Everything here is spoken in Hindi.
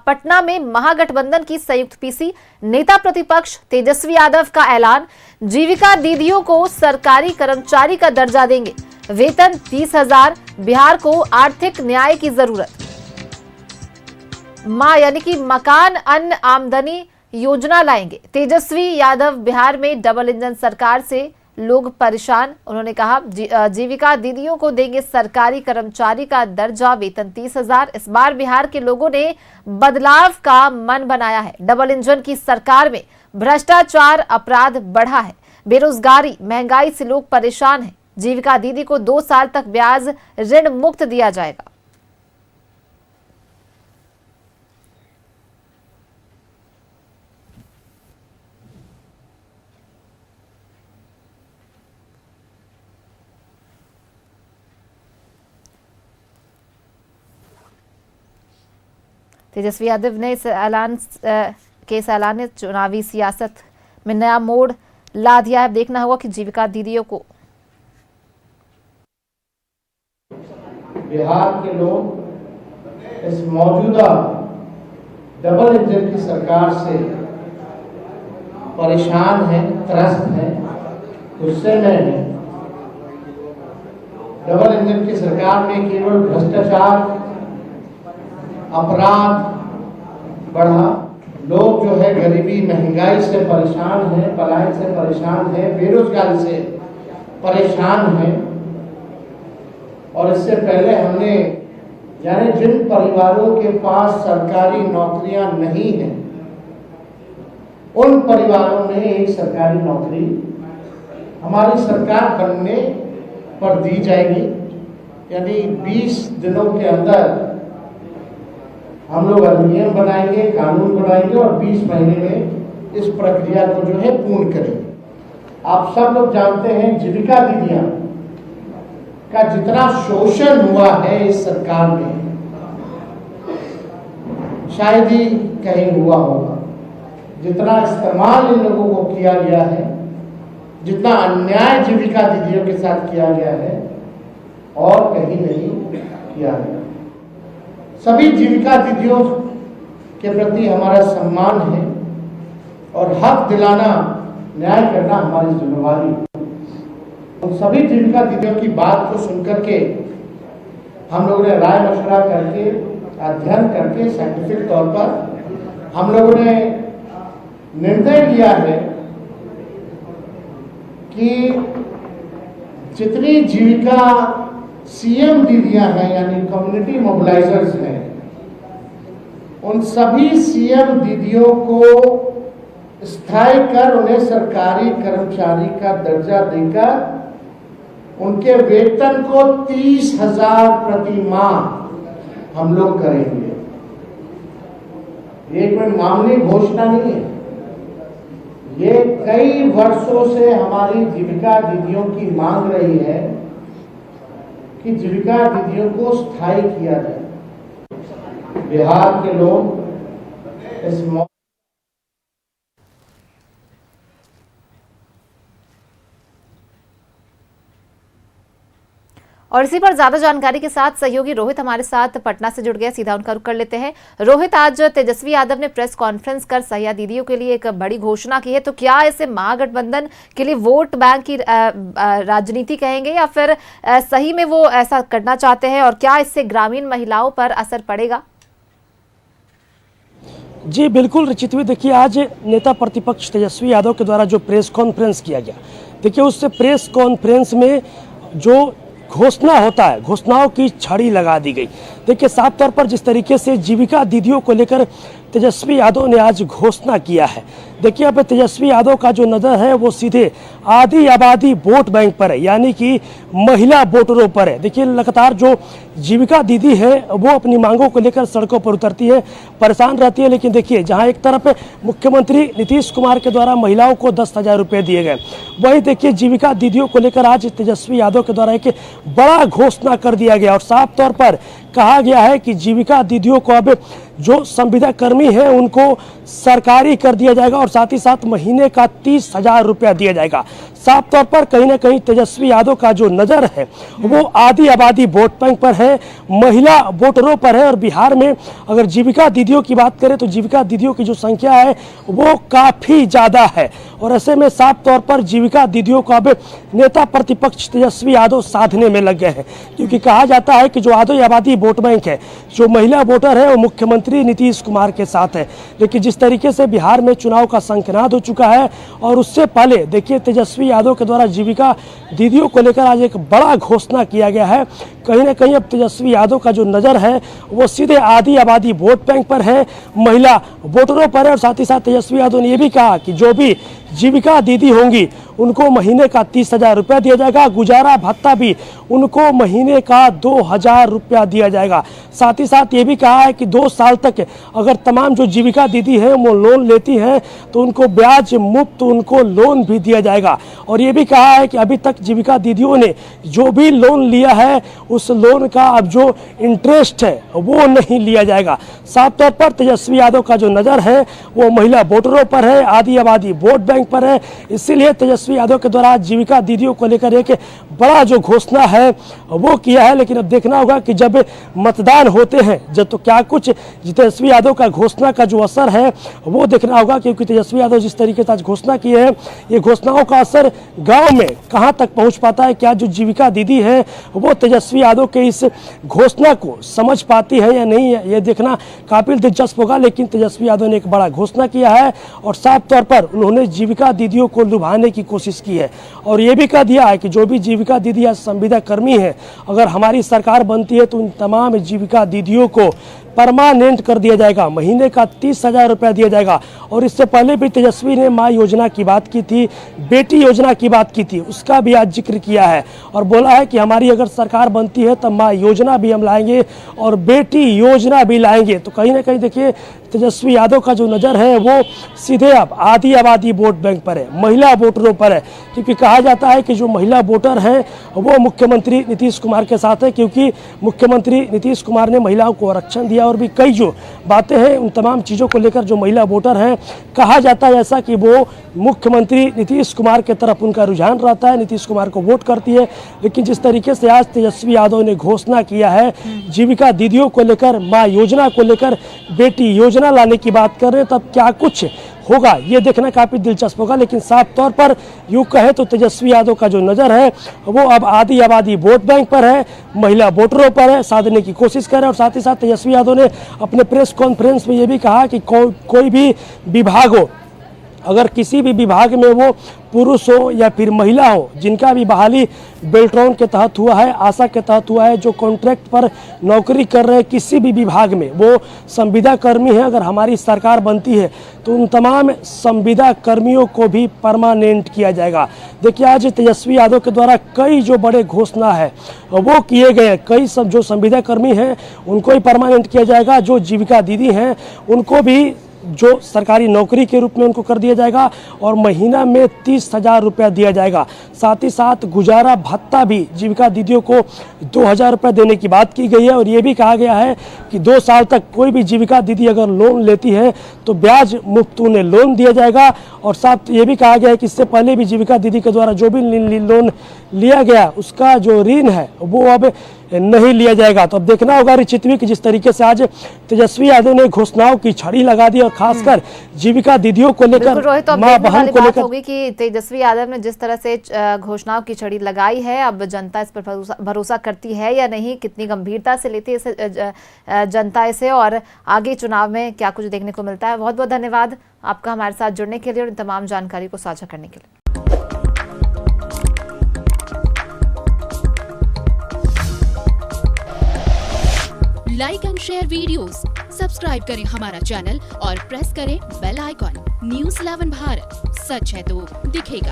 पटना में महागठबंधन की संयुक्त पीसी, नेता प्रतिपक्ष तेजस्वी यादव का ऐलान, जीविका दीदियों को सरकारी कर्मचारी का दर्जा देंगे, वेतन 30,000, बिहार को आर्थिक न्याय की जरूरत। यानी कि मकान अन्न आमदनी योजना लाएंगे। तेजस्वी यादव बिहार में डबल इंजन सरकार से लोग परेशान। उन्होंने कहा जीविका दीदियों को देंगे सरकारी कर्मचारी का दर्जा, वेतन 30,000। इस बार बिहार के लोगों ने बदलाव का मन बनाया है। डबल इंजन की सरकार में भ्रष्टाचार, अपराध बढ़ा है, बेरोजगारी, महंगाई से लोग परेशान हैं। जीविका दीदी को 2 साल तक ब्याज ऋण मुक्त दिया जाएगा। तेजस्वी यादव ने इस ऐलान ने चुनावी सियासत में नया मोड़ ला दिया है। देखना होगा कि जीविका दीदियों को बिहार के लोग इस मौजूदा डबल इंजन की सरकार से परेशान हैं, त्रस्त हैं, गुस्से में हैं। डबल इंजन की सरकार में केवल भ्रष्टाचार, अपराध बढ़ा, लोग जो है गरीबी, महंगाई से परेशान हैं, पलायन से परेशान हैं, बेरोजगारी से परेशान हैं। और इससे पहले हमने यानी जिन परिवारों के पास सरकारी नौकरियां नहीं हैं, उन परिवारों में एक सरकारी नौकरी हमारी सरकार बनने पर दी जाएगी। यानी 20 दिनों के अंदर हम लोग अधिनियम बनाएंगे, कानून बनाएंगे और 20 महीने में इस प्रक्रिया को जो है पूर्ण करेंगे। आप सब लोग जानते हैं जीविका दीदियां का जितना शोषण हुआ है इस सरकार में, शायद ही कहीं हुआ होगा। जितना इस्तेमाल इन लोगों को किया गया है, जितना अन्याय जीविका दीदियों के साथ किया गया है, और कहीं नहीं किया गया। सभी जीविका दीदियों के प्रति हमारा सम्मान है और हक दिलाना, न्याय करना हमारी जिम्मेवारी है। उन सभी जीविका दीदियों की बात को सुनकर के हम लोगों ने राय मशवरा करके, अध्ययन करके, साइंटिफिक तौर पर हम लोगों ने निर्णय लिया है कि जितनी जीविका सीएम दीदियां हैं, यानी कम्युनिटी मोबिलाइजर्स हैं, उन सभी सीएम दीदियों को स्थायी कर उन्हें सरकारी कर्मचारी का दर्जा देकर उनके वेतन को 30,000 प्रति माह हम लोग करेंगे। ये कोई मामूली घोषणा नहीं है, ये कई वर्षों से हमारी जीविका दीदियों की मांग रही है कि जीविका दीदियों को स्थायी किया जाए। बिहार के लोग इस और इसी पर ज्यादा जानकारी के साथ सहयोगी रोहित हमारे साथ पटना से जुड़ गया। सीधा उनका रुख कर लेते हैं। रोहित, आज तेजस्वी यादव ने प्रेस कॉन्फ्रेंस कर सहिया दीदियों के लिए एक बड़ी घोषणा की है, तो क्या इसे महागठबंधन के लिए वोट बैंक की राजनीति कहेंगे या फिर सही में वो ऐसा करना चाहते हैं, और क्या इससे ग्रामीण महिलाओं पर असर पड़ेगा? जी बिल्कुल रिचितवी, देखिए आज नेता प्रतिपक्ष तेजस्वी यादव के द्वारा जो प्रेस कॉन्फ्रेंस किया गया, देखिए उससे प्रेस कॉन्फ्रेंस में जो घोषणा होता है, घोषणाओं की छड़ी लगा दी गई। देखिए साफ तौर पर जिस तरीके से जीविका दीदियों को लेकर तेजस्वी यादव ने आज घोषणा किया है, देखिए अब तेजस्वी यादव का जो नज़र है वो सीधे आधी आबादी वोट बैंक पर है, यानी कि महिला वोटरों पर है। देखिए लगातार जो जीविका दीदी है वो अपनी मांगों को लेकर सड़कों पर उतरती है, परेशान रहती है, लेकिन देखिए जहां एक तरफ मुख्यमंत्री नीतीश कुमार के द्वारा महिलाओं को 10,000 रुपये दिए गए, वहीं देखिए जीविका दीदियों को लेकर आज तेजस्वी यादव के द्वारा एक बड़ा घोषणा कर दिया गया और साफ तौर पर कहा गया है कि जीविका दीदियों को अब जो संविदा कर्मी है उनको सरकारी कर दिया जाएगा और साथ ही साथ महीने का 30,000 रुपया दिया जाएगा। साफ तौर पर कहीं ना कहीं तेजस्वी यादव का जो नज़र है वो आधी आबादी वोट बैंक पर है, महिला वोटरों पर है। और बिहार में अगर जीविका दीदियों की बात करें तो जीविका दीदियों की जो संख्या है वो काफ़ी ज़्यादा है। और ऐसे में साफ तौर पर जीविका दीदियों को अब नेता प्रतिपक्ष तेजस्वी यादव साधने में लग गए हैं, क्योंकि कहा जाता है कि जो आधी आबादी वोट बैंक है, जो महिला वोटर है, वो मुख्यमंत्री नीतीश कुमार के साथ है। लेकिन जिस तरीके से बिहार में चुनाव का शंखनाद हो चुका है और उससे पहले देखिए तेजस्वी यादव के द्वारा जीविका दीदियों को लेकर आज एक बड़ा घोषणा किया गया है। कहीं ना कहीं अब तेजस्वी यादव का जो नज़र है वो सीधे आधी आबादी वोट बैंक पर है, महिला वोटरों पर है। और साथ ही साथ तेजस्वी यादव ने यह भी कहा कि जो भी जीविका दीदी होंगी उनको महीने का 30,000 रुपया दिया जाएगा, गुजारा भत्ता भी उनको महीने का 2,000 रुपया दिया जाएगा। साथ ही साथ ये भी कहा है कि 2 साल तक अगर तमाम जो जीविका दीदी हैं वो लोन लेती हैं तो उनको ब्याज मुक्त उनको लोन भी दिया जाएगा। और ये भी कहा है कि अभी तक जीविका दीदियों ने जो भी लोन लिया है उस लोन का अब जो इंटरेस्ट है वो नहीं लिया जाएगा। साफ तौर पर तेजस्वी यादव का जो नज़र है वो महिला वोटरों पर है, आधी आबादी वोट बैंक पर है। इसीलिए तेजस्वी यादव के द्वारा जीविका दीदियों को लेकर एक बड़ा जो घोषणा है वो किया है। लेकिन अब देखना होगा कि जब मतदान होते हैं जब तो क्या कुछ तेजस्वी यादव का घोषणा का जो असर है वो देखना होगा, क्योंकि तेजस्वी यादव जिस तरीके से आज घोषणा की है ये घोषणाओं का असर गांव में कहां तक पहुंच पाता है, क्या जो जीविका दीदी है वो तेजस्वी यादव के इस घोषणा को समझ पाती है या नहीं है, ये देखना काफी दिलचस्प होगा। लेकिन तेजस्वी यादव ने एक बड़ा घोषणा किया है और साफ तौर पर उन्होंने जीविका दीदियों को लुभाने की कोशिश की है और ये भी कह दिया है कि जो भी जीविका दीदी या संविदा कर्मी है, अगर हमारी सरकार बनती है तो उन तमाम जीविका दीदियों को परमानेंट कर दिया जाएगा, महीने का 30,000 रुपया दिया जाएगा। और इससे पहले भी तेजस्वी ने माँ योजना की बात की थी, बेटी योजना की बात की थी, उसका भी आज जिक्र किया है और बोला है कि हमारी अगर सरकार बनती है तो माँ योजना भी हम लाएंगे और बेटी योजना भी लाएंगे। तो कहीं ना कहीं देखिए तेजस्वी यादव का जो नज़र है वो सीधे अब आधी आबादी वोट बैंक पर है, महिला वोटरों पर है, क्योंकि कहा जाता है कि जो महिला वोटर हैं वो मुख्यमंत्री नीतीश कुमार के साथ है, क्योंकि मुख्यमंत्री नीतीश कुमार ने महिलाओं को आरक्षण दिया और भी कई जो बातें हैं उन तमाम चीज़ों को लेकर जो महिला वोटर हैं कहा जाता है ऐसा कि वो मुख्यमंत्री नीतीश कुमार के तरफ उनका रुझान रहता है, नीतीश कुमार को वोट करती है। लेकिन जिस तरीके से आज तेजस्वी यादव ने घोषणा किया है जीविका दीदियों को लेकर, माँ योजना को लेकर, बेटी योजना लाने की बात कर रहे हैं, तब क्या कुछ होगा ये देखना काफ़ी दिलचस्प होगा। लेकिन साफ तौर पर यूँ कहे तो तेजस्वी यादव का जो नज़र है वो अब आधी आबादी वोट बैंक पर है, महिला वोटरों पर है, साधने की कोशिश कर रहे हैं। और साथ ही साथ तेजस्वी यादव ने अपने प्रेस कॉन्फ्रेंस में ये भी कहा कि कोई भी विभाग हो, अगर किसी भी विभाग में वो पुरुष हो या फिर महिला हो, जिनका भी बहाली बेल्ट्रॉन के तहत हुआ है, आशा के तहत हुआ है, जो कॉन्ट्रैक्ट पर नौकरी कर रहे हैं किसी भी विभाग में, वो संविदा कर्मी है, अगर हमारी सरकार बनती है तो उन तमाम संविदा कर्मियों को भी परमानेंट किया जाएगा। देखिए आज तेजस्वी यादव के द्वारा कई जो बड़े घोषणा है वो किए गए हैं, कई सब जो संविदा कर्मी हैं उनको ही परमानेंट किया जाएगा, जो जीविका दीदी हैं उनको भी जो सरकारी नौकरी के रूप में उनको कर दिया जाएगा और महीना में 30,000 रुपया दिया जाएगा। साथ ही साथ गुजारा भत्ता भी जीविका दीदियों को 2,000 रुपया देने की बात की गई है और ये भी कहा गया है कि 2 साल तक कोई भी जीविका दीदी अगर लोन लेती है तो ब्याज मुक्त उन्हें लोन दिया जाएगा। और साथ ये भी कहा गया है कि इससे पहले भी जीविका दीदी के द्वारा जो भी लोन लिया गया उसका जो ऋण है वो अब नहीं लिया जाएगा। तो अब देखना होगा रिचितवी कि जिस तरीके से आज तेजस्वी यादव ने घोषणाओं की छड़ी लगा दी और खासकर जीविका दीदियों को लेकर, रोहित, तो मां बहन को लेकर होगी कि तेजस्वी यादव ने जिस तरह से घोषणाओं की छड़ी लगाई है, अब जनता इस पर भरोसा करती है या नहीं, कितनी गंभीरता से लेती है इसे जनता इसे, और आगे चुनाव में क्या कुछ देखने को मिलता है। बहुत बहुत धन्यवाद आपका हमारे साथ जुड़ने के लिए और इन तमाम जानकारी को साझा करने के लिए। Like and share videos, subscribe करें हमारा चैनल और प्रेस करें बेल आइकॉन। न्यूज़ 11 भारत, सच है तो दिखेगा।